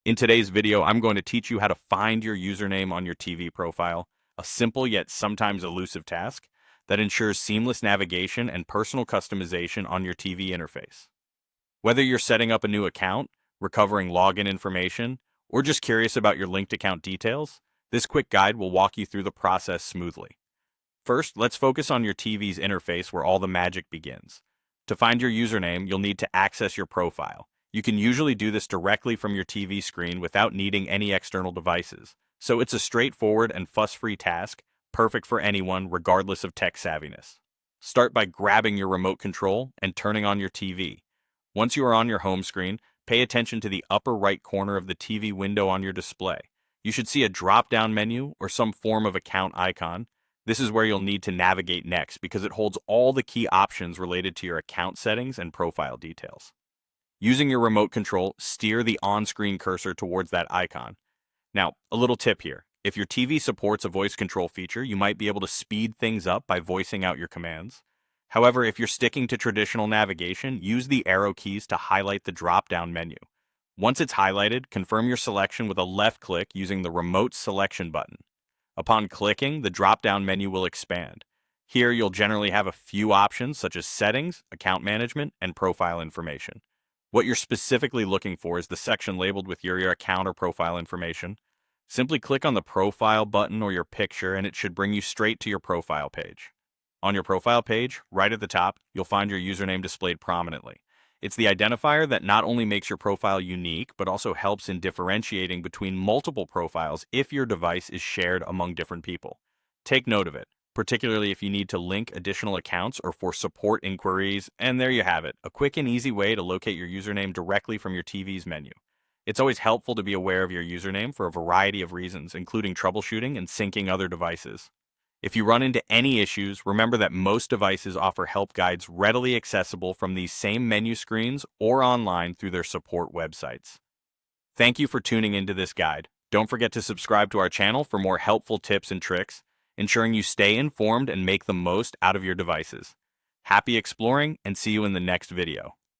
In today's video, I'm going to teach you how to find your username on your TV profile, a simple yet sometimes elusive task that ensures seamless navigation and personal customization on your TV interface. Whether you're setting up a new account, recovering login information, or just curious about your linked account details, this quick guide will walk you through the process smoothly. First, let's focus on your TV's interface where all the magic begins. To find your username, you'll need to access your profile. You can usually do this directly from your TV screen without needing any external devices, so it's a straightforward and fuss-free task, perfect for anyone regardless of tech savviness. Start by grabbing your remote control and turning on your TV. Once you are on your home screen, pay attention to the upper right corner of the TV window on your display. You should see a drop-down menu or some form of account icon. This is where you'll need to navigate next because it holds all the key options related to your account settings and profile details. Using your remote control, steer the on-screen cursor towards that icon. Now, a little tip here. If your TV supports a voice control feature, you might be able to speed things up by voicing out your commands. However, if you're sticking to traditional navigation, use the arrow keys to highlight the drop-down menu. Once it's highlighted, confirm your selection with a left click using the remote selection button. Upon clicking, the drop-down menu will expand. Here, you'll generally have a few options such as settings, account management, and profile information. What you're specifically looking for is the section labeled with your account or profile information. Simply click on the profile button or your picture and it should bring you straight to your profile page. On your profile page, right at the top, you'll find your username displayed prominently. It's the identifier that not only makes your profile unique, but also helps in differentiating between multiple profiles if your device is shared among different people. Take note of it, particularly if you need to link additional accounts or for support inquiries, and there you have it, a quick and easy way to locate your username directly from your TV's menu. It's always helpful to be aware of your username for a variety of reasons, including troubleshooting and syncing other devices. If you run into any issues, remember that most devices offer help guides readily accessible from these same menu screens or online through their support websites. Thank you for tuning into this guide. Don't forget to subscribe to our channel for more helpful tips and tricks, ensuring you stay informed and make the most out of your devices. Happy exploring, and see you in the next video.